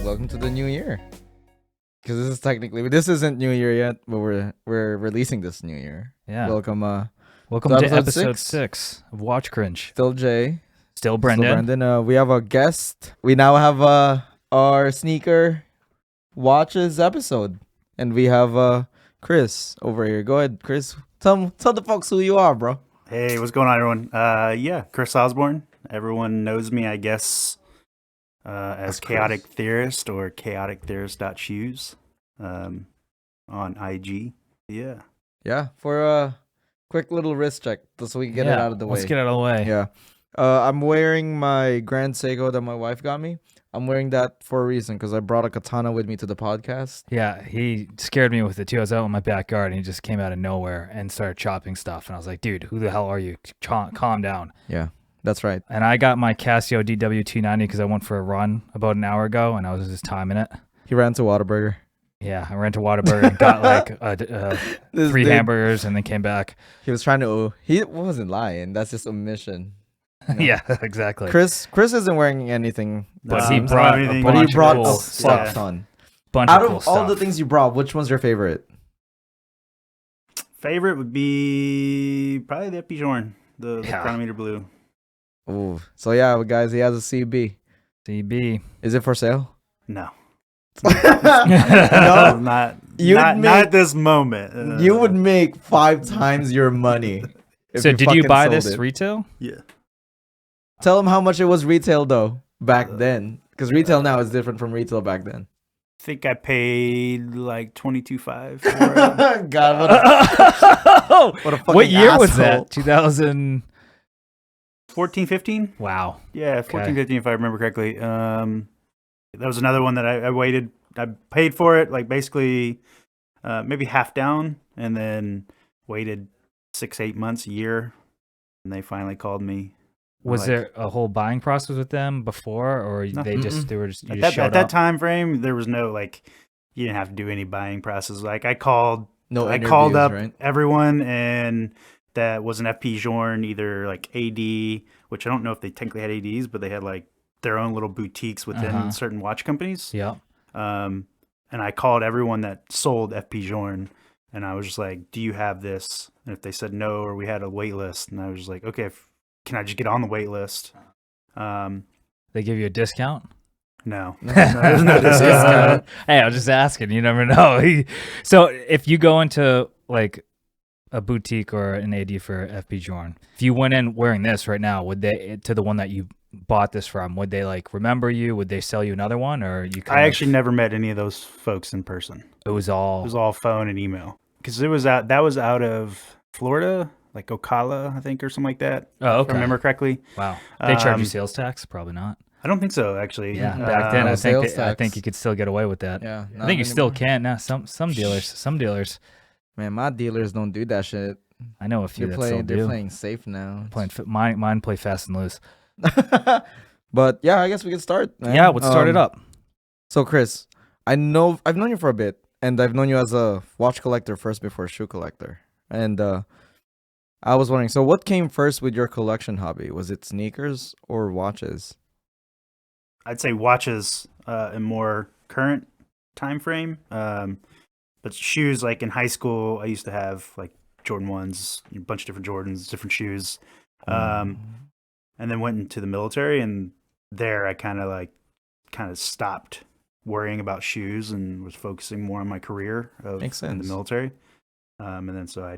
Welcome to the new year. Because this isn't New Year yet, but we're releasing this New Year. Yeah. Welcome to episode 6 of Watch Cringe. Still Jay. Still Brendan. We have a guest. We now have our sneaker watches episode. And we have Chris over here. Go ahead, Chris. Tell the folks who you are, bro. Hey, what's going on, everyone? Chris Osbourne. Everyone knows me, I guess, as Chaotic Theorist or chaotictheorist.shoes on IG. Yeah. Yeah, for a quick little wrist check so we can get it out of the way. Let's get it out of the way. Yeah. I'm wearing my Grand Seiko that my wife got me. I'm wearing that for a reason because I brought a katana with me to the podcast. Yeah, he scared me with it too. I was out in my backyard and he just came out of nowhere and started chopping stuff. And I was like, dude, who the hell are you? Calm down. Yeah, that's right. And I got my Casio DW290 because I went for a run about an hour ago and I was just timing it. He ran to Whataburger. Yeah, I ran to Whataburger and got like 3 hamburgers and then came back. He was trying to. He wasn't lying. That's just omission. You know? Yeah, exactly. Chris isn't wearing anything, but he brought a fuck ton. Out of cool all the things you brought, which one's your favorite? Favorite would be probably the FP Journe, the chronometer blue. Ooh, so yeah, guys, he has a CB. CB. Is it for sale? No. No, not at this moment. You would make 5 times your money. So did you buy this retail? Yeah. Tell him how much it was retail though back then, because retail now is different from retail back then. I think I paid like $22.5 for it. God, what a fucking what year asshole. was that? 14, 15? Wow. Yeah, 14, 15 if I remember correctly. That was another one that I waited. I paid for it like basically maybe half down and then waited 6-8 months, a year, and they finally called me. Was there a whole buying process with them before, or they were just at that time frame? There was no you didn't have to do any buying process. Like I called up everyone, and that was an FP Journe, either like AD, which I don't know if they technically had ADs, but they had like their own little boutiques within certain watch companies. Yeah. And I called everyone that sold FP Journe, and I was just like, "Do you have this?" And if they said no, or we had a wait list, and I was just like, "Okay, can I just get on the wait list?" They give you a discount? No, there's no discount. Hey, I was just asking. You never know. So if you go into like a boutique or an AD for FP Journe, if you went in wearing this right now, would they, to the one that you bought this from, would they like remember you? Would they sell you another one, or you? I actually never met any of those folks in person. It was all phone and email, because that was out of Florida. Like Ocala, I think, or something like that. Oh, okay. If I remember correctly. Wow. They charge you sales tax? Probably not. I don't think so, actually. Yeah. Back then, I think you could still get away with that. Yeah. I think you still can now. Some dealers. Man, my dealers don't do that shit. I know a few that still do. They're playing safe now. Mine play fast and loose. But yeah, I guess we can start. Man. Yeah, let's start it up. So Chris, I've known you for a bit, and I've known you as a watch collector first before a shoe collector. And I was wondering, so what came first with your collection hobby? Was it sneakers or watches? I'd say watches in more current time frame. But shoes, like in high school, I used to have like Jordan 1s, a bunch of different Jordans, different shoes. And then went into the military, and there I kind of stopped worrying about shoes and was focusing more on my career in the military. And then so I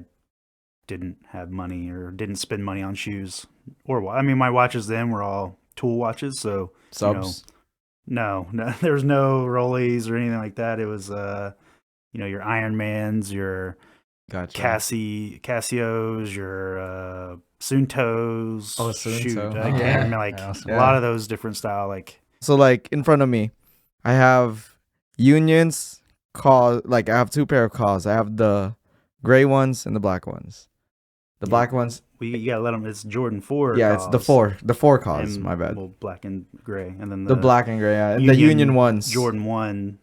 didn't have money or didn't spend money on shoes my watches then were all tool watches. So subs? No, there was no Rollies or anything like that. It was, your Ironmans, your Casios, your Suntos. Oh, Sunto. Shoot, I can't remember, a lot of those different style. So in front of me, I have Unions. I have 2 pair of calls. I have the gray ones and the black ones. The black ones. You gotta let them. It's Jordan 4. Yeah, it's the 4 calls. My bad. Well, black and gray, and then the black and gray. Yeah, the Union ones. Jordan 1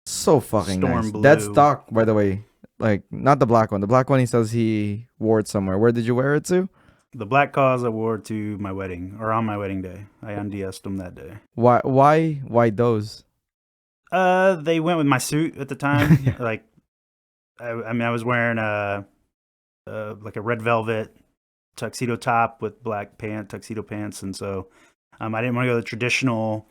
So fucking Storm nice. blue. That stock, by the way. Like, not the black one. The black one, he says he wore it somewhere. Where did you wear it to? The black cause I wore to my wedding, or on my wedding day. I unds them that day. Why those? They went with my suit at the time. Like, I mean, I was wearing like a red velvet tuxedo top with black tuxedo pants, and so I didn't want to go the traditional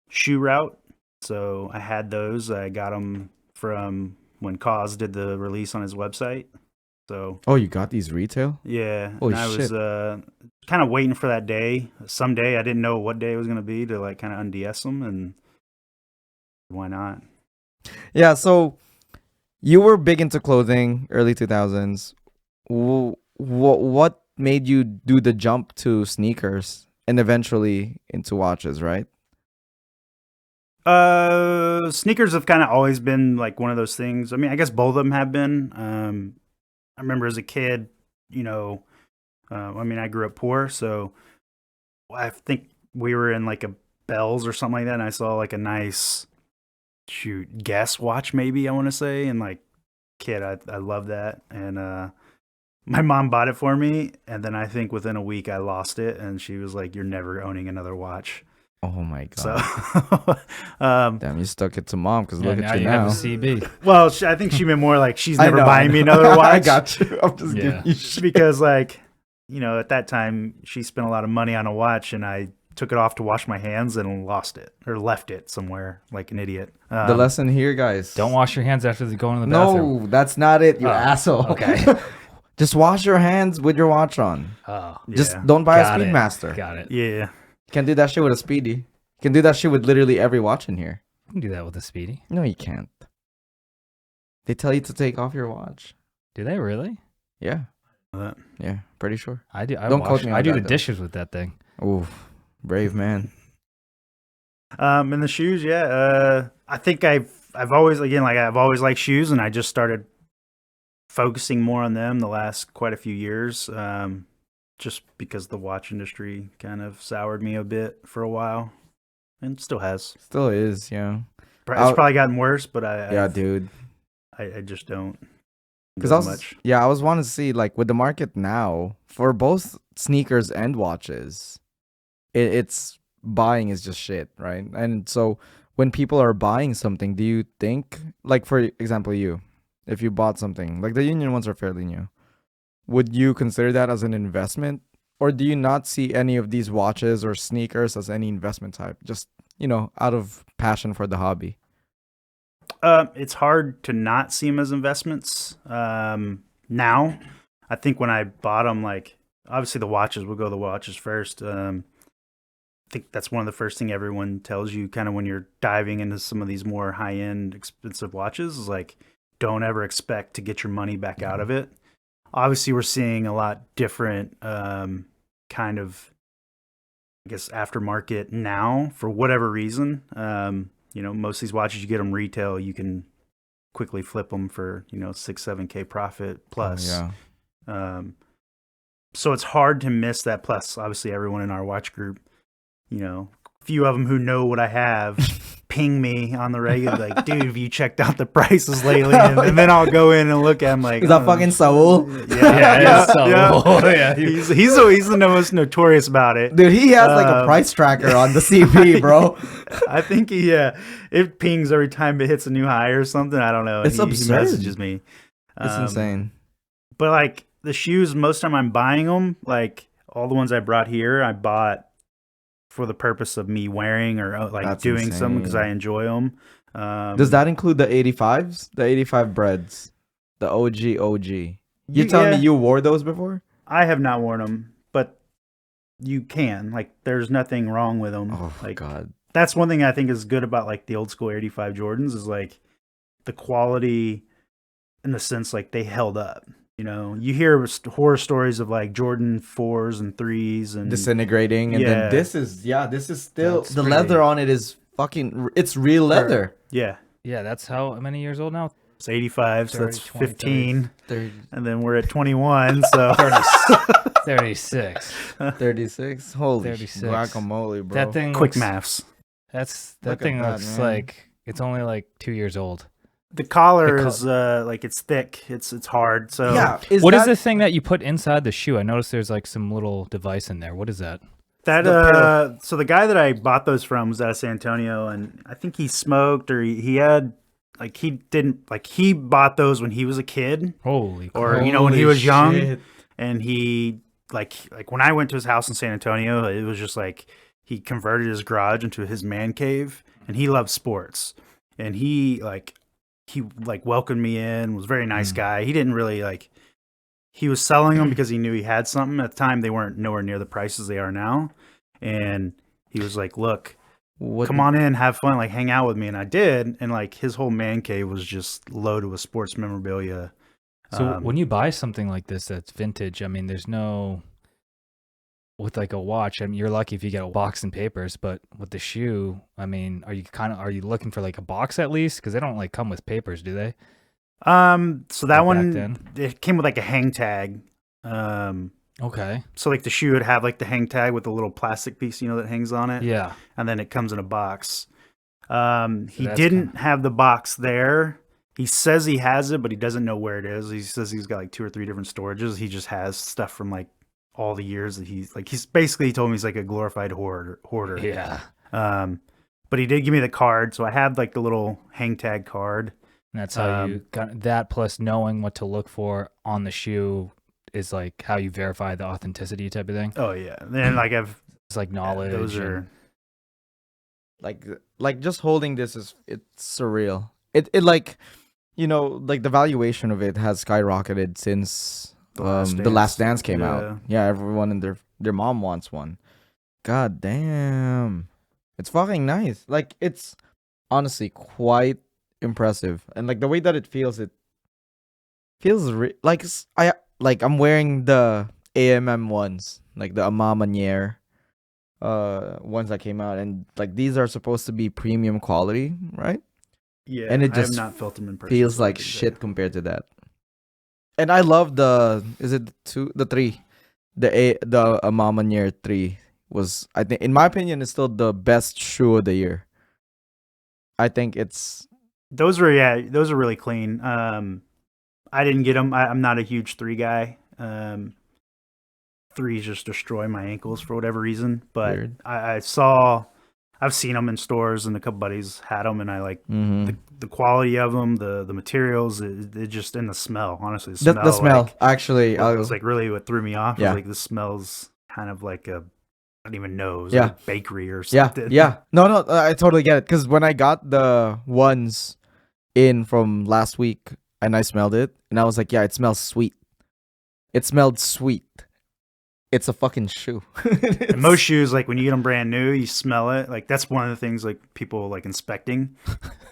shoe route. So I had those. I got them from when Cause did the release on his website. So Oh, you got these retail? yeah, Holy and I shit. was kind of waiting for that day. Someday I didn't know what day it was going to be to like kind of unds them, and why not? Yeah, so you were big into clothing, early 2000s. What made you do the jump to sneakers and eventually into watches, right? Sneakers have kind of always been like one of those things. I mean, I guess both of them have been. I remember as a kid, you know, I mean, I grew up poor, so I think we were in like a Bells or something like that, and I saw like a nice Guess watch, maybe I want to say, and like kid, I love that, and my mom bought it for me, and then I think within a week I lost it, and she was like, "You're never owning another watch." Oh my god. So, Damn, you stuck it to mom because look now at you you now. have a CB. well, I think she meant more like she's I never know, buying I me know. another watch. I got you. I'm just Yeah. giving you shit. Because like, you know, at that time she spent a lot of money on a watch, and I took it off to wash my hands and lost it or left it somewhere like an idiot. The lesson here, guys. Don't wash your hands after going to the bathroom. No, that's not it, you Oh, asshole. okay. Just wash your hands with your watch on. Oh, Just Yeah. don't buy got a it. Speedmaster. Got it. Yeah. You can do that shit with a Speedy. You can do that shit with literally every watch in here. You can do that with a Speedy. No, you can't. They tell you to take off your watch. Do they really? Yeah. Uh, Yeah, pretty sure. I do. Don't quote me on I do that, the though. dishes with that thing. Ooh, brave man. And the shoes, yeah. I think I've always liked shoes, and I just started focusing more on them the last quite a few years. Just because the watch industry kind of soured me a bit for a while, and still has. Still is, yeah. It's probably gotten worse, but Yeah, dude. I just don't. Because do I as was, much. yeah, I was wanting to see like with the market now for both sneakers and watches, it's buying is just shit, right? And so when people are buying something, do you think, like for example, if you bought something like the Union ones are fairly new, would you consider that as an investment, or do you not see any of these watches or sneakers as any investment type? Just out of passion for the hobby. It's hard to not see them as investments. Now, I think when I bought them, like obviously the watches, we'll go the watches first. I think that's one of the first thing everyone tells you kind of when you're diving into some of these more high end expensive watches is like, don't ever expect to get your money back out of it. Obviously we're seeing a lot different, kind of, I guess, aftermarket now for whatever reason. Most of these watches, you get them retail, you can quickly flip them for, 6-7K profit plus. Oh, yeah. So it's hard to miss that. Plus, obviously, everyone in our watch group, a few of them who know what I have, ping me on the regular, like, dude, have you checked out the prices lately? And then I'll go in and look at them like, Is that fucking Saul? Yeah, it's yeah. He's the most notorious about it. Dude, he has like a price tracker on the CP, bro. I think it pings every time it hits a new high or something. I don't know. It's He absurd. messages me. It's insane. But like the shoes, most time I'm buying them, like all the ones I brought here, I bought for the purpose of me wearing or like That's doing something because insane. I enjoy them. Does that include the 85s? The 85 breads? The OG? You telling me you wore those before? I have not worn them, but you can. Like, there's nothing wrong with them. Oh, like, God. That's one thing I think is good about like the old school 85 Jordans is like the quality in the sense like they held up. You hear horror stories of like Jordan 4s and 3s and Disintegrating. And then this is still, That's the pretty- leather on it is fucking, it's real leather. yeah. Yeah, that's how many years old now? It's 85, so 30, that's 20, 15. 30, And then we're at 21, so 36. 36. Holy 36. guacamole, bro. That thing quick looks, maths. That Look at thing that, looks man. like It's only like 2 years old. The collar The is like it's thick. It's hard. So Yeah. What is the thing that you put inside the shoe? I noticed there's like some little device in there. What is that? that so the guy that I bought those from was out of San Antonio, and I think he smoked or he had like he didn't like he bought those when he was a kid Holy or crap. when he was young, shit. and he like when I went to his house in San Antonio, it was just like he converted his garage into his man cave, and he loved sports, and he welcomed me in, was a very nice guy. He didn't really he was selling them because he knew he had something. At the time, they weren't nowhere near the prices they are now. And he was like, look, come on in, have fun, like hang out with me. And I did. And like his whole man cave was just loaded with sports memorabilia. So when you buy something like this that's vintage, I mean, there's no, with like a watch, I mean, you're lucky if you get a box and papers, but with the shoe, I mean, are you looking for like a box at least? Because they don't like come with papers, do they? So that Like one, back then? it came with like a hang tag. Okay. So like the shoe would have like the hang tag with the little plastic piece, that hangs on it. Yeah. And then it comes in a box. He that's didn't have the box there. He says he has it, but he doesn't know where it is. He says he's got like 2 or 3 different storages. He just has stuff from like all the years that he told me he's like a glorified hoarder. Yeah. But he did give me the card. So I had like the little hang tag card. And that's how you got that, plus knowing what to look for on the shoe is like how you verify the authenticity type of thing. Oh yeah. Then like It's like knowledge. those are like just holding this it's surreal. It like like the valuation of it has skyrocketed since the Last Dance came out. Yeah, everyone and their mom wants one. God damn. It's fucking nice. Like it's honestly quite impressive. And like the way that it feels I'm wearing the AMM ones, like the Ama Maniere ones that came out, and like these are supposed to be premium quality, right? Yeah. And it I have just not felt them in person. feels so I like can shit say. compared to that. And I love the 3, the Ama Maniere 3 was, I think in my opinion, is still the best shoe of the year. I think it's Those are really clean. I didn't get them. I'm not a huge 3 guy. 3s just destroy my ankles for whatever reason. But weird. I've seen them in stores, and a couple buddies had them, and I like Mhm. the quality of them, the materials, it just, and the smell. Honestly, The smell actually. It was like really what threw me off. Yeah. Was like the smells kind of like I don't even know. It was Yeah. like a bakery or Yeah, something. yeah. No, I totally get it. Because when I got the ones in from last week and I smelled it, and I was like, yeah, it smells sweet. It smelled sweet. It's a fucking shoe. And most shoes, like when you get them brand new, you smell it. Like that's one of the things like people like inspecting.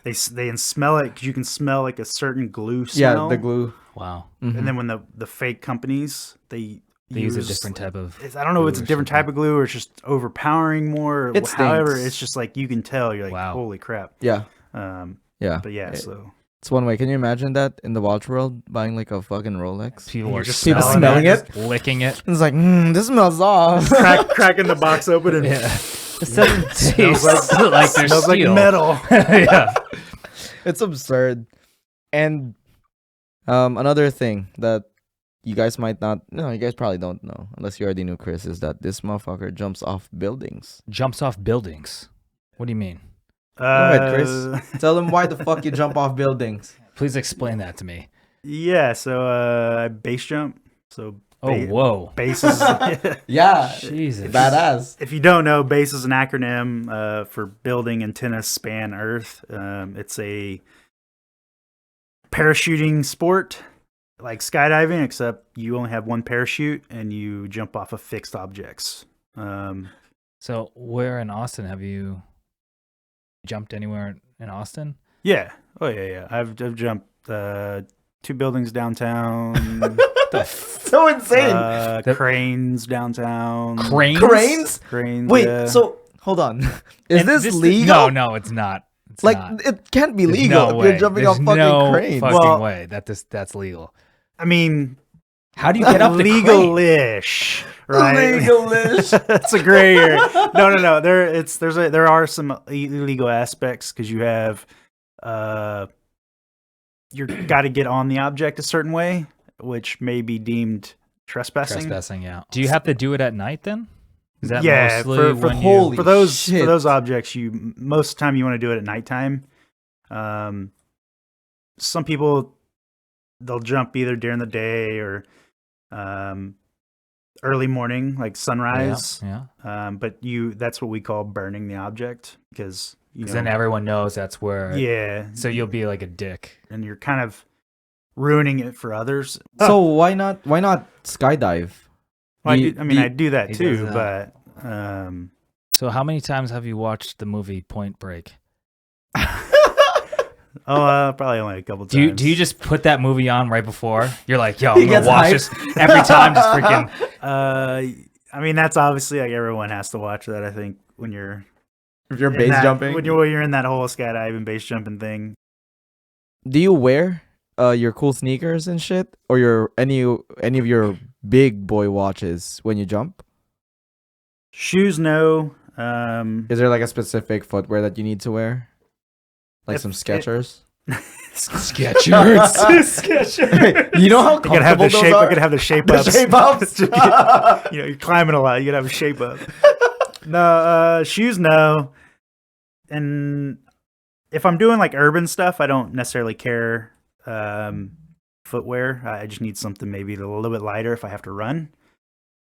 They smell it because you can smell like a certain glue smell. Yeah, the glue. Wow. Mhm. And then when the fake companies they They use a different type of. I don't know if it's a glue or different something. type of glue or it's just overpowering more. It However, stinks. it's just like you can tell. You're like, Wow. holy crap. Yeah, yeah. But yeah, so It's one way. Can you imagine that in the watch world, buying like a fucking Rolex? People You're are just smelling, smelling it, it? just licking it. It's like, this smells off. cracking the box open and Yeah. This doesn't taste like- like there's smells like steel. metal. Yeah. It's absurd. And another thing that you guys might not, no, you guys probably don't know, unless you already knew Chris, is that this motherfucker jumps off buildings. Jumps off buildings. What do you mean? Go ahead, Chris. Tell them why the fuck you jump off buildings. Please explain that to me. Yeah, so base jump. So Oh, whoa. base is Yeah, Jesus. badass. if you don't know, base is an acronym for building antennas span Earth. It's a parachuting sport like skydiving, except you only have one parachute and you jump off of fixed objects. So where in Austin have you jumped anywhere in Austin? Yeah. Oh yeah. I've jumped 2 buildings downtown. So insane. Cranes downtown. Cranes? Cranes. Wait, yeah. so hold on. Is And this legal? No, it's not. It's Like not. it can't be There's legal no if you're way. jumping There's off fucking no cranes. fucking Well- way. That's legal. I mean, How do you get up the crane? legalish, right? Legalish. It's a gray area. No. There are some illegal aspects because you have you're got to get on the object a certain way, which may be deemed trespassing. Yeah. Do you have to do it at night then? Is that mostly for when holy for those shit. for those objects, most of the time you want to do it at nighttime. Some people, they'll jump either during the day or early morning, like sunrise. Yeah. But that's what we call burning the object, because then everyone knows that's where. Yeah. So you'll be like a dick, and you're kind of ruining it for others. So why not skydive? Well, I do that he too, does but So how many times have you watched the movie Point Break? probably only a couple times. Do you just put that movie on right before? You're like, yo, He I'm gonna gets watch hyped. this every time, just freaking. That's obviously like everyone has to watch that. I think when you're If you're in base that- jumping, when you're in that whole skydiving base jumping thing. do you wear your cool sneakers and shit, or any of your big boy watches when you jump? Shoes, no. Is there like a specific footwear that you need to wear, like some Skechers? Skechers. Skechers. You know how You gotta have comfortable the those shape. are? I gotta have the shape The ups. shape ups. You're climbing a lot. You gotta have a shape up. No, shoes, no. And if I'm doing like urban stuff, I don't necessarily care footwear. I just need something maybe a little bit lighter if I have to run.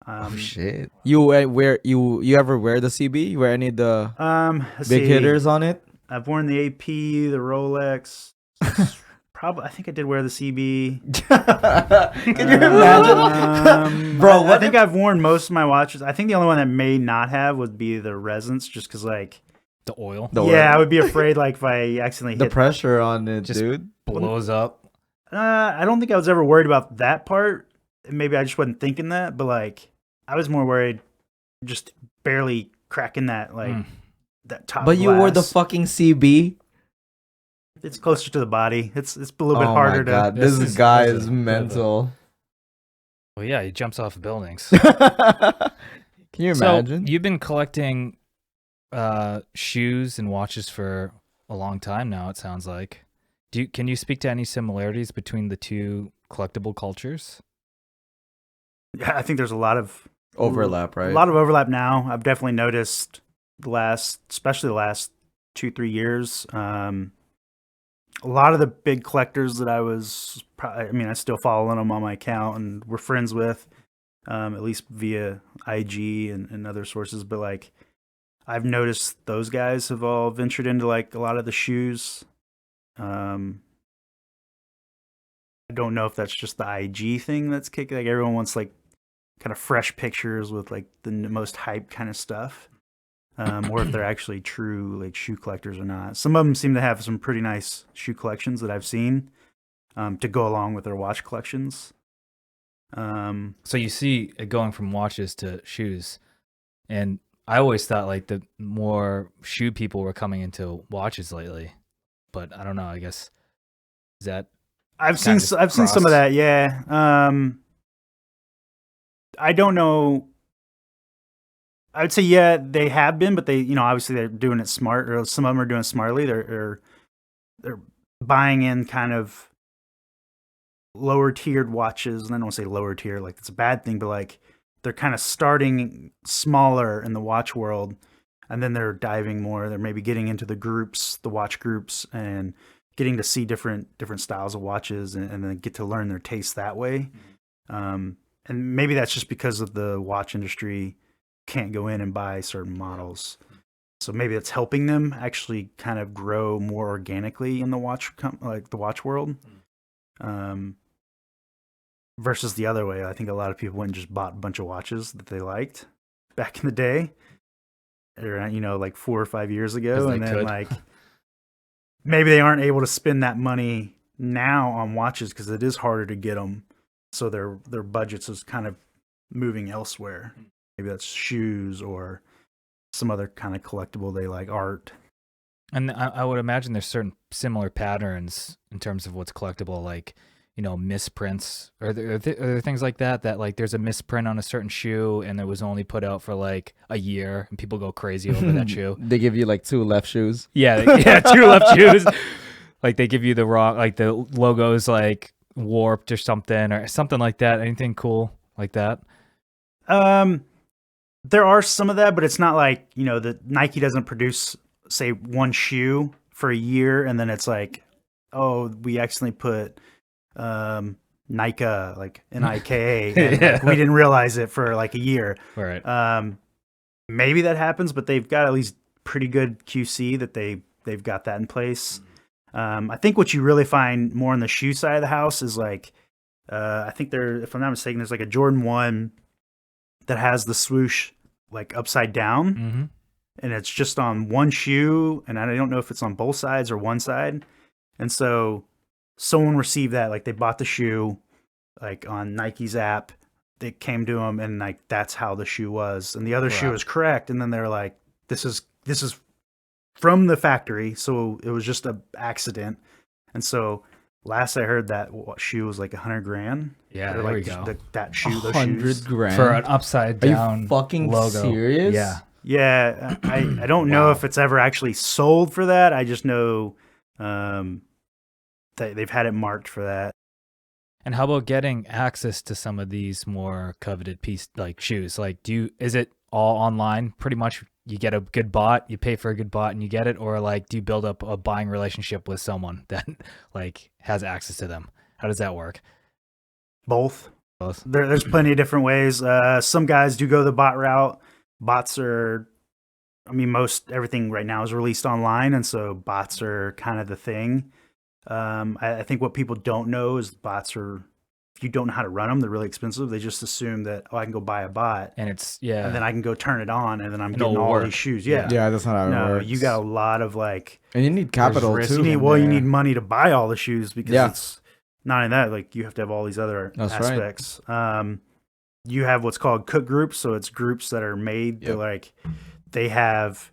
Oh shit! You you ever wear the CB? You wear any of the Let's big see. hitters on it? I've worn the AP, the Rolex. Probably, I think I did wear the CB. Can you imagine, bro? I think I've worn most of my watches. I think the only one that may not have would be the Resonance, just because like The oil I would be afraid like if I accidentally the hit. pressure on it, Just- dude. blows up. I don't think I was ever worried about that part. Maybe I just wasn't thinking that, but like I was more worried just barely cracking that that top. But you wore the glass. fucking CB. It's closer to the body. It's a little bit Oh harder my god, to. this guy this is is mental. Well, yeah, he jumps off buildings. Can you imagine? So you've been collecting shoes and watches for a long time now. It sounds like. Can you speak to any similarities between the two collectible cultures? Yeah, I think there's a lot of Overlap, right? A lot of overlap now. I've definitely noticed especially the last 2-3 years. A lot of the big collectors that I still follow them on my account and we're friends with, at least via IG and other sources. But like, I've noticed those guys have all ventured into like a lot of the shoes. I don't know if that's just the IG thing that's kicking. Like everyone wants like kind of fresh pictures with like the most hype kind of stuff, or if they're actually true like shoe collectors or not. Some of them seem to have some pretty nice shoe collections that I've seen to go along with their watch collections. So you see it going from watches to shoes, and I always thought like the more shoe people were coming into watches lately, but I don't know. I guess is that I've seen some of that. Yeah. I don't know. I would say yeah, they have been, but they obviously they're doing it smart, or some of them are doing it smartly. They're buying in kind of lower tiered watches, and I don't want to say lower tier like it's a bad thing, but like they're kind of starting smaller in the watch world, and then they're diving more. They're maybe getting into the watch groups, and getting to see different styles of watches, and then get to learn their taste that way. And maybe that's just because of the watch industry can't go in and buy certain models. So maybe it's helping them actually kind of grow more organically in the the watch world. Versus the other way. I think a lot of people went and just bought a bunch of watches that they liked back in the day, or like 4 or 5 years ago, and then like maybe they aren't able to spend that money now on watches because it is harder to get them. So their budgets is kind of moving elsewhere. Maybe that's shoes or some other kind of collectible they like, art. And I would imagine there's certain similar patterns in terms of what's collectible, like misprints or there things like that like there's a misprint on a certain shoe and it was only put out for like a year and people go crazy over that shoe. They give you like 2 left shoes. Yeah, 2 left shoes. Like they give you the wrong, like the logo's like warped or something like that. Anything cool like that? There are some of that, but it's not like, the Nike doesn't produce, say, one shoe for a year and then it's like, oh, we accidentally put Nike, like Nika, and like, we didn't realize it for like a year. Right. Maybe that happens, but they've got at least pretty good QC that they've got that in place. I think what you really find more on the shoe side of the house is like, I think if I'm not mistaken, there's like a Jordan 1 that has the swoosh like upside down, Mm-hmm. and it's just on one shoe, and I don't know if it's on both sides or one side. And so someone received that, like they bought the shoe like on Nike's app, it came to them, and like that's how the shoe was, and the other shoe was correct, and then they're like, this is from the factory, so it was just an accident. And so last I heard, that shoe was like $100,000. Yeah, or there like we go. That shoe, those shoes. $100,000 For an upside Are down you fucking logo. serious? Yeah. Yeah, I don't know if it's ever actually sold for that. I just know that they've had it marked for that. And how about getting access to some of these more coveted shoes? Like, is it all online? Pretty much, you get a good bot, you pay for a good bot, and you get it, or like, do you build up a buying relationship with someone that like has access to them? How does that work? Both. There's plenty of different ways. Some guys do go the bot route. Bots are, most everything right now is released online, and so bots are kind of the thing. I think what people don't know is bots are, if you don't know how to run them, they're really expensive. They just assume that, I can go buy a bot, And it's, yeah. and then I can go turn it on, and then I'm And getting it'll all work. these shoes. Yeah. Yeah, that's not how it works. You got a lot of like, and you need capital risk too. in you need money to buy all the shoes, because Yeah. it's not in that, like you have to have all these other That's right. aspects. You have what's called cook groups, so it's groups that are made to Yep. like, they have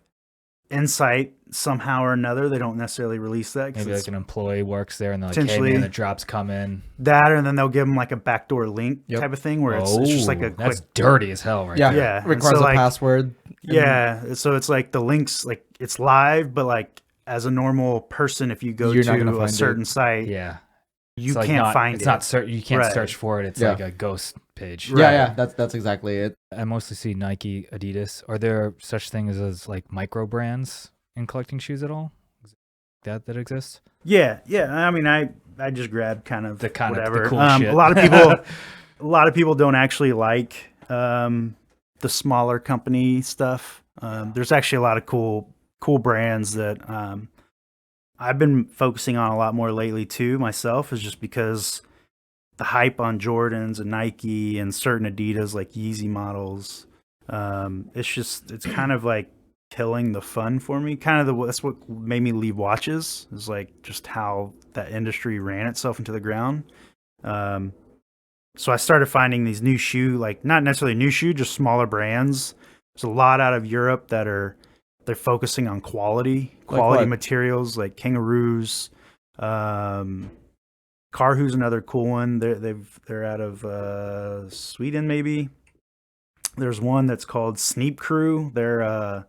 insight somehow or another. They don't necessarily release that, 'cause Maybe it's like an employee works there and they're like, hey potentially man, the drops come in. that, and then they'll give them like a backdoor link Yep. type of thing where it's just like a quick. That's dirty as hell, right? Yeah, there. Yeah, and requires so, a like, password. Yeah, so it's like the links, like it's live, but like as a normal person, if you go You're not gonna to a find certain site, Yeah. you It's like can't find it's it. not you can't Right. search for it. It's Yeah. like a ghost page. Right. Yeah, that's exactly it. I mostly see Nike, Adidas. Are there such things as like micro brands in collecting shoes at all? Is that exists? Yeah. I just grabbed kind of The kind of the whatever. cool shit. A lot of people don't actually like the smaller company stuff. There's actually a lot of cool brands that I've been focusing on a lot more lately too myself, is just because the hype on Jordans and Nike and certain Adidas like Yeezy models, it's kind of like killing the fun for me. That's what made me leave watches, is like just how that industry ran itself into the ground. So I started finding these new shoe, like not necessarily new shoe, just smaller brands. There's a lot out of Europe they're focusing on quality what? materials, like Kangaroos. Carhu's another cool one. They're out of Sweden, maybe. There's one that's called Sneap Crew. I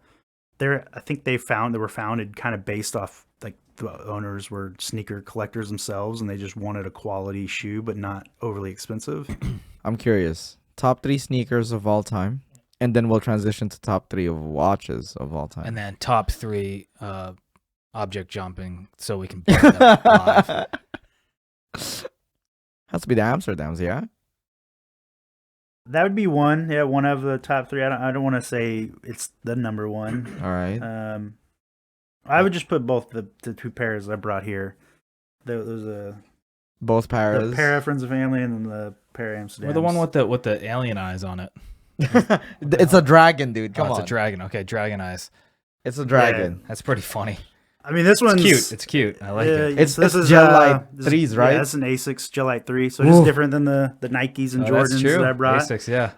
think they were founded kind of based off, like the owners were sneaker collectors themselves, and they just wanted a quality shoe but not overly expensive. I'm curious. Top 3 sneakers of all time, and then we'll transition to top 3 of watches of all time. And then top 3 object jumping so we can burn them live. Has to be the Amsterdams, yeah. That would be one. Yeah, one of the top 3. I don't want to say it's the number one. All right. I would just put both the 2 pairs I brought here. Those Both pairs. the pair of Friends and Family, and then the pair of Amsterdam. Or the one with the alien eyes on it. It's a dragon, dude. Come It's on. a dragon. Okay, dragon eyes. It's a dragon. That's pretty funny. I mean, this one's Cute. It's cute. I like it. It's GL3s, this is- right? Yeah, it's an Asics GL3, so it's different than the Nikes and Oh, that's Jordans true. that I brought. Asics, yeah.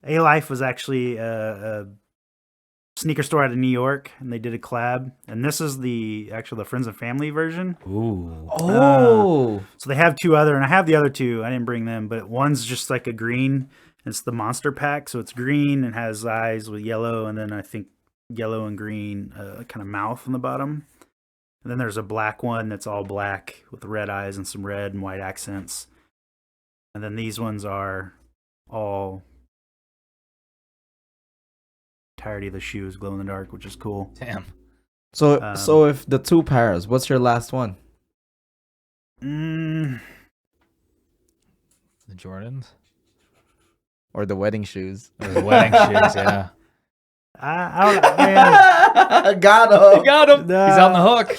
A-Life was actually a sneaker store out of New York, and they did a collab. And this is the Friends and Family version. Ooh. Oh. So they have 2 other, and I have the other 2. I didn't bring them, but one's just like a green. It's the Monster Pack, so it's green and has eyes with yellow, and then I think yellow and green kind of mouth on the bottom. And then there's a black one that's all black with red eyes and some red and white accents. And then these ones are all entirety of the shoe is glow in the dark, which is cool. Damn. So if the 2 pairs, what's your last one? The Jordans Or the wedding shoes? or the wedding shoes? Yeah. I don't know, man. Got him. You got him. He's on the hook.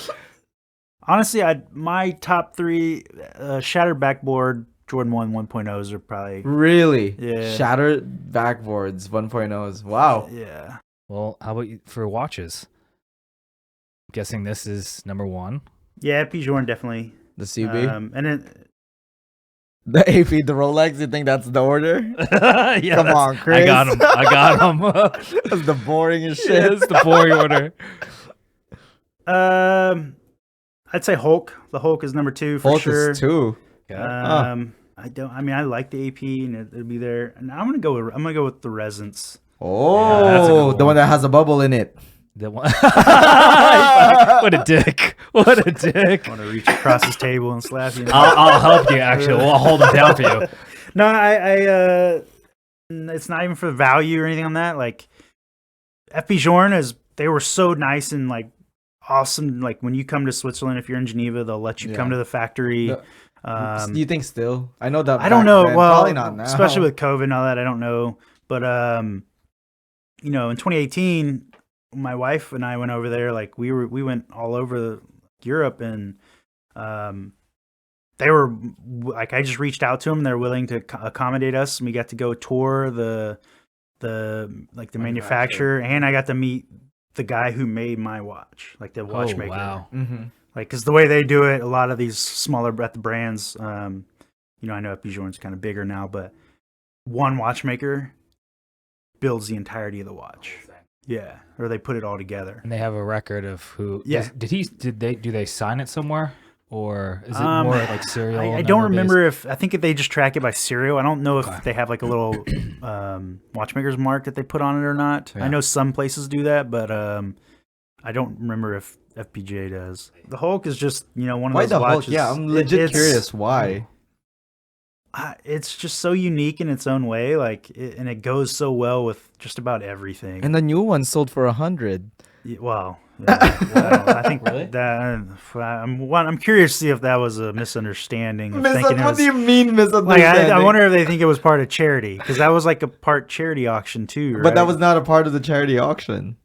Honestly, my top 3 shattered backboard Jordan 1 1.0s are probably Really? Yeah. Shattered backboards 1.0s. Wow. yeah. Well, how about you for watches? I'm guessing this is number 1. Yeah, FP Journe definitely. The CB? And it, The AP, the Rolex, you think that's the order? Yeah, Come on, Chris. I got him. I got him. That's the boringest shit. Yeah, it's the boring order. I'd say Hulk. The Hulk is number 2 for Hulk sure. is 2. I like the AP and it'll be there. And I'm gonna go with the Resonance. Oh, that's a good the one. one that has a bubble in it. The one. What a dick. What a dick. I want to reach across his table and slap you. I'll help you, actually. We'll hold him down for you. No, it's not even for the value or anything on that. Like FP Journe they were so nice and like awesome. Like when you come to Switzerland, if you're in Geneva, they'll let you come to the factory. Do you think still? I know that. I don't know. Then, Well, probably not now. especially with COVID and all that, I don't know. But in 2018, my wife and I went over there. Like we went all over Europe, and they were like, I just reached out to them. They're willing to accommodate us, and we got to go tour the manufacturer, and I got to meet the guy who made my watch, like the watchmaker. Oh, wow. Mm-hmm. Like, because the way they do it, a lot of these smaller at the brands, I know FP Journe's kind of bigger now, but one watchmaker builds the entirety of the watch. Yeah, or they put it all together. And they have a record of who. Yeah. Do they sign it somewhere, or is it more like serial? I don't number remember based? I think if they just track it by serial. I don't know if they have like a little watchmaker's mark that they put on it or not. Yeah. I know some places do that, but I don't remember if FPGA does. The Hulk is just one of Why those the watches. Hulk? Yeah, I'm legit curious why. It's just so unique in its own way, and it goes so well with just about everything. And the new one sold for 100. Well, I think Really? that I'm curious to see if that was a misunderstanding. Of thinking it What was, do you mean like, misunderstanding? I wonder if they think it was part of charity, because that was like a part charity auction too, right? But that was not a part of the charity auction.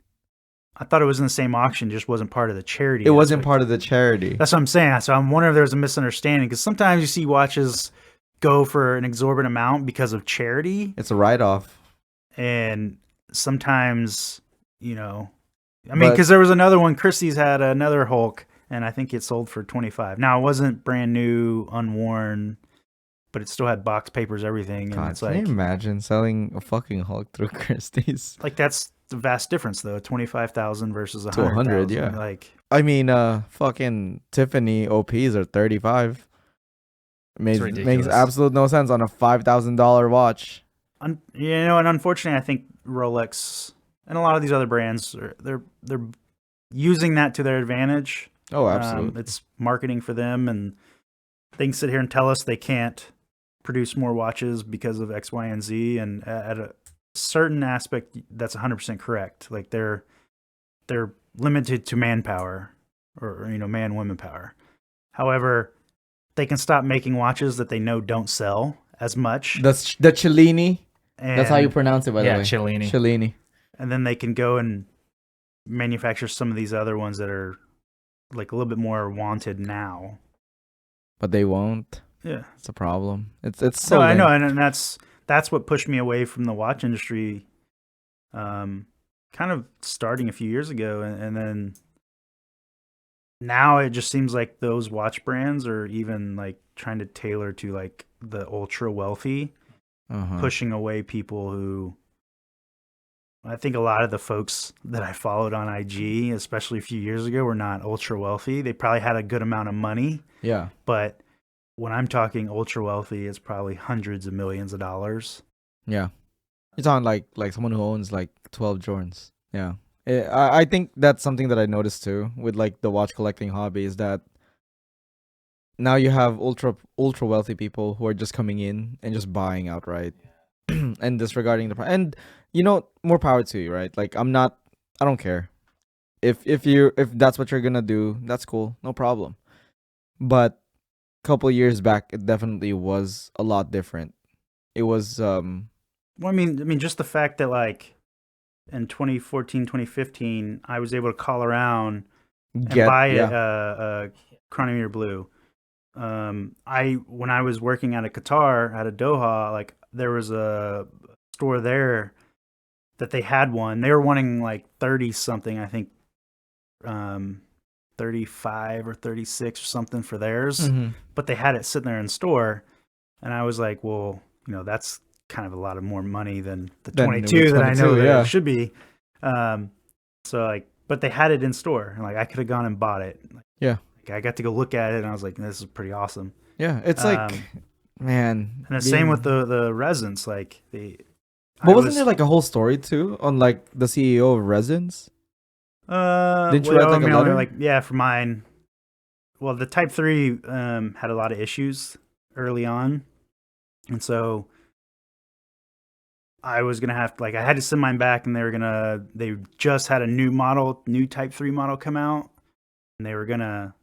I thought it was in the same auction, just wasn't part of the charity. It wasn't aspect. part of the charity. That's what I'm saying. So I'm wondering if there was a misunderstanding, because sometimes you see watches go for an exorbitant amount because of charity, It's a write-off. and sometimes because there was another one. Christie's had another Hulk, and I think it sold for $25. Now it wasn't brand new, unworn, but it still had box papers, everything. And God, it's can like you imagine selling a fucking Hulk through Christie's? that's the vast difference though. 25,000 versus 100, 100,000. yeah. Like I mean, fucking Tiffany OPs are 35. Makes ridiculous. absolute no sense on a $5,000 watch. and unfortunately, I think Rolex and a lot of these other brands they're using that to their advantage. Oh, absolutely. It's marketing for them, and they can sit here and tell us they can't produce more watches because of X, Y, and Z. And at a certain aspect, that's 100% correct. Like they're limited to manpower, or man-woman power. However, they can stop making watches that they know don't sell as much. That's the Cellini. And, That's how you pronounce it, by the way. Cellini. Cellini. and then they can go and manufacture some of these other ones that are like a little bit more wanted now. But they won't. Yeah. It's a problem. It's so No, I know, lame. and that's what pushed me away from the watch industry. Kind of starting a few years ago, and then now it just seems like those watch brands are even like trying to tailor to like the ultra wealthy, pushing away people who. I think a lot of the folks that I followed on IG, especially a few years ago, were not ultra wealthy. They probably had a good amount of money, Yeah. but when I'm talking ultra wealthy, it's probably hundreds of millions of dollars. Yeah. You're talking like someone who owns like 12 Jordans. Yeah. I think that's something that I noticed too with like the watch collecting hobby is that now you have ultra wealthy people who are just coming in and just buying outright and disregarding the price. And more power to you, right? Like I don't care. If that's what you're gonna do, that's cool, no problem. But a couple years back, it definitely was a lot different. It was Well, I mean, just the fact that like in 2014, 2015, I was able to call around and buy a Chronometer Blue. When I was working at a Qatar at a Doha, like there was a store there that they had one. They were wanting like 30 something, I think, 35 or 36 or something for theirs, but they had it sitting there in store, and I was like, well, that's kind of a lot of more money than the 22 that I know that it should be. So like, but they had it in store, and like I could have gone and bought it. Like, I got to go look at it, and I was like, this is pretty awesome. Yeah, it's like, man. And the same with the resins, like But wasn't there like a whole story too on like the CEO of resins? Did you write like a letter? For mine. Well, the Type 3 had a lot of issues early on, and so I was gonna have I had to send mine back, and they just had a new Type 3 model come out, and they were gonna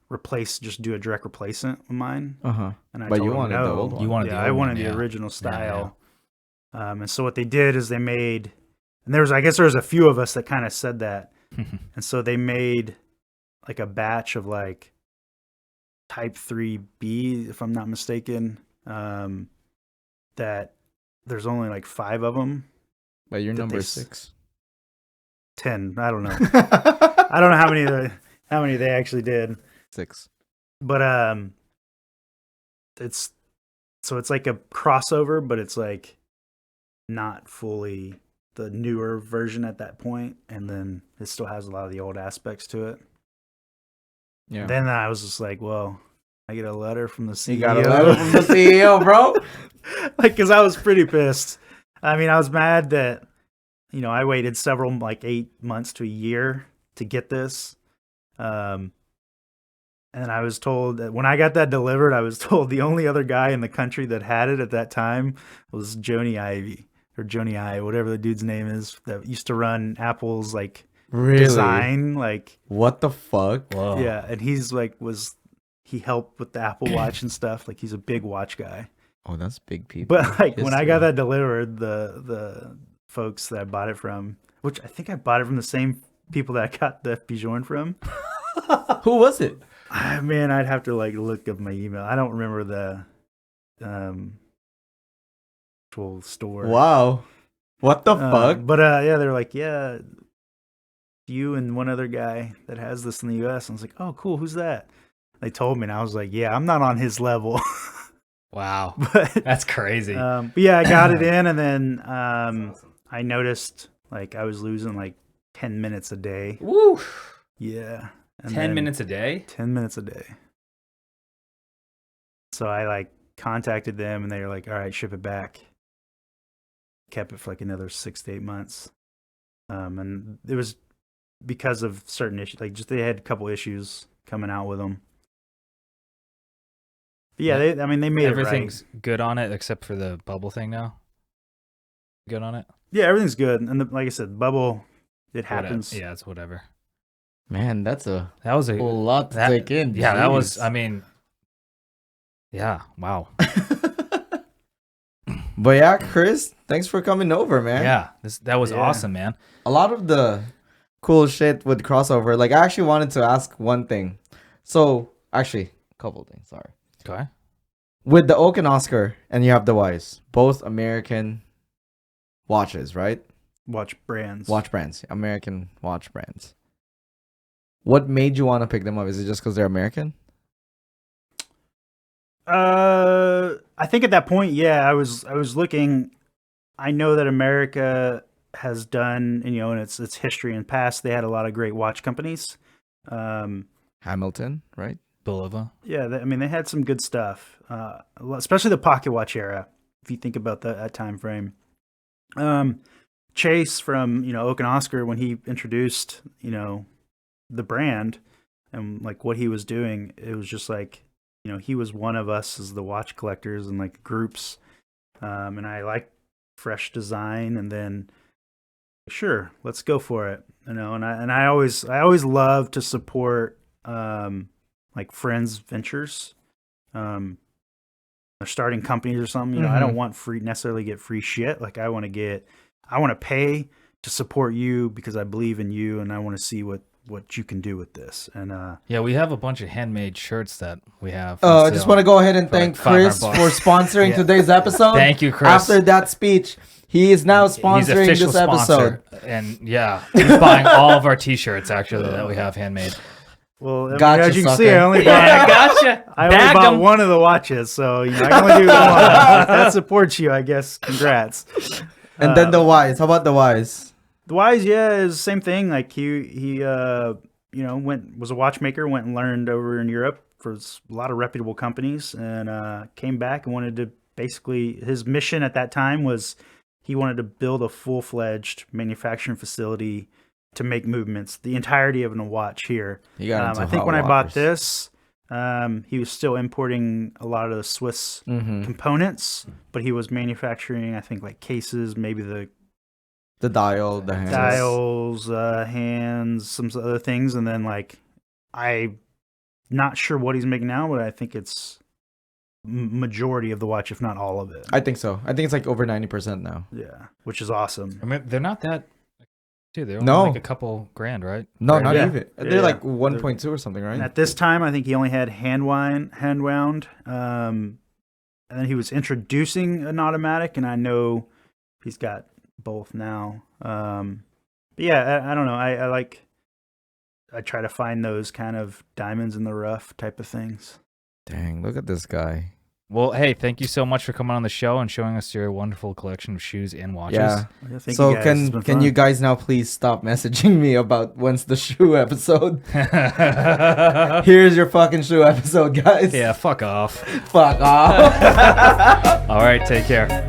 do a direct replacement with mine. And I but told you them, wanted the old one. You wanted the old I wanted one, the original style. And so what they did is they made, and I guess there was a few of us that kind of said that, and so they made like a batch of like Type 3B, if I'm not mistaken. That there's only like 5 of them. But you're number 6. 10. I don't know. I don't know how many they actually did. 6. But it's like a crossover, but it's like not fully the newer version at that point, and then it still has a lot of the old aspects to it. Yeah. Then I was just like, well, I get a letter from the CEO. You got a letter from the CEO, bro? Because I was pretty pissed. I mean, I was mad that, I waited several, like 8 months to a year to get this. And I was told that when I got that delivered, I was told the only other guy in the country that had it at that time was Joni I, whatever the dude's name is, that used to run Apple's design. Like, what the fuck? Whoa. Yeah, and he's he helped with the Apple Watch and stuff. Like, he's a big watch guy. Oh, that's big people. But like when I got that delivered, the folks that I bought it from, which I think I bought it from the same people that I got the FP Journe from. Who was it? Man, I'd have to look up my email. I don't remember the actual store. Wow. What the fuck? But they're like, yeah, you and one other guy that has this in the US. I was like, oh, cool, who's that? They told me, and I was like, yeah, I'm not on his level. Wow. But that's crazy. But yeah, I got it in, and then I noticed I was losing 10 minutes a day. Woo. Yeah. 10 minutes a day? 10 minutes a day. So I contacted them, and they were like, all right, ship it back. Kept it for another 6 to 8 months. And it was because of certain issues. They had a couple issues coming out with them. But yeah, they made everything's it right. Good on it except for the bubble thing now. Good on it? Yeah, everything's good. And like I said, bubble, it happens. Yeah, it's whatever. Man, that was a whole lot to take in. Yeah, Jeez. that was, yeah, wow. But yeah, Chris, thanks for coming over, man. Yeah, that was awesome, man. A lot of the cool shit with crossover. I actually wanted to ask one thing. So, actually, a couple of things, sorry. Okay. With the Oak and Oscar, and you have the Wise, both American watches, right? Watch brands. American watch brands. What made you want to pick them up? Is it just because they're American? I think at that point, yeah, I was looking. I know that America has done, in its history and past, they had a lot of great watch companies. Hamilton, right? Bulova. Yeah, they had some good stuff, especially the pocket watch era. If you think about that time frame, Chase from, Oak and Oscar, when he introduced, the brand and like what he was doing, it was just like, he was one of us as the watch collectors and like groups. And I like fresh design, and then sure, let's go for it. And I always love to support like friends' ventures. They're starting companies or something. I don't want necessarily get free shit. Like I want to pay to support you because I believe in you, and I want to see what you can do with this. And yeah, we have a bunch of handmade shirts that we have. I just want to go ahead and thank Chris for sponsoring today's episode. Thank you, Chris. After that speech, he is now sponsoring He's this episode. And yeah, he's buying all of our t-shirts actually that we have handmade. Well, Gotcha, as you can sucker. see, I only bought one of the watches, so I can only do one. If that supports you, I guess. Congrats. And then the whys. How about the whys? The whys, is the same thing. Like he was a watchmaker, went and learned over in Europe for a lot of reputable companies, and came back and wanted to basically, his mission at that time was he wanted to build a full-fledged manufacturing facility to make movements, the entirety of a watch here. I think when I bought this, he was still importing a lot of the Swiss components, but he was manufacturing, I think, like cases, maybe the dial, the hands. dials, hands, some other things, and then like I'm not sure what he's making now, but I think it's majority of the watch, if not all of it. I think so. I think it's like over 90% now. Yeah, which is awesome. I mean, they're not that. Dude, they're only like a couple grand, right? No, not Yeah. even. They're Yeah. like 1.2 or something, right? And at this time, I think he only had hand wound, and then he was introducing an automatic, and I know he's got both now. But yeah, I don't know. I try to find those kind of diamonds in the rough type of things. Dang, look at this guy. Well, hey, thank you so much for coming on the show and showing us your wonderful collection of shoes and watches. Yeah. Thank So you guys. It's been can fun. you guys now please stop messaging me about when's the shoe episode? Here's your fucking shoe episode, guys. Yeah, fuck off. Fuck off. All right, take care.